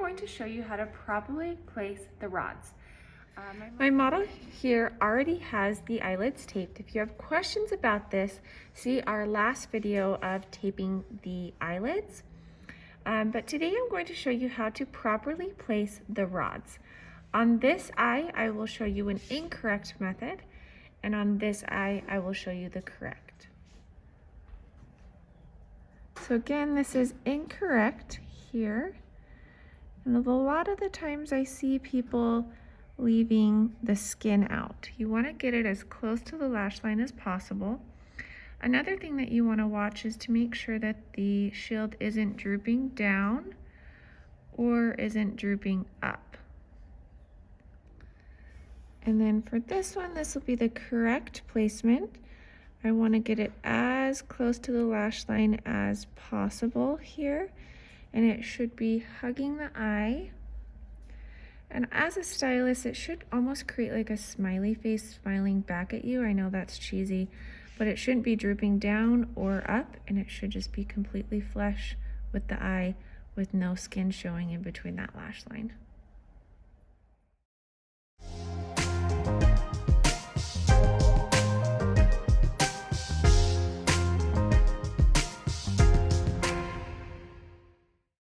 going to show you how to properly place the rods. My model here already has the eyelids taped. If you have questions about this, see our last video of taping the eyelids. But today I'm going to show you how to properly place the rods. On this eye, I will show you an incorrect method, and on this eye, I will show you the correct. So again, this is incorrect here. And a lot of the times I see people leaving the skin out. You want to get it as close to the lash line as possible. Another thing that you want to watch is to make sure that the shield isn't drooping down or isn't drooping up. And then for this one, this will be the correct placement. I want to get it as close to the lash line as possible here, and it should be hugging the eye. And as a stylist, it should almost create like a smiley face smiling back at you. I know that's cheesy, but it shouldn't be drooping down or up, and it should just be completely flush with the eye with no skin showing in between that lash line.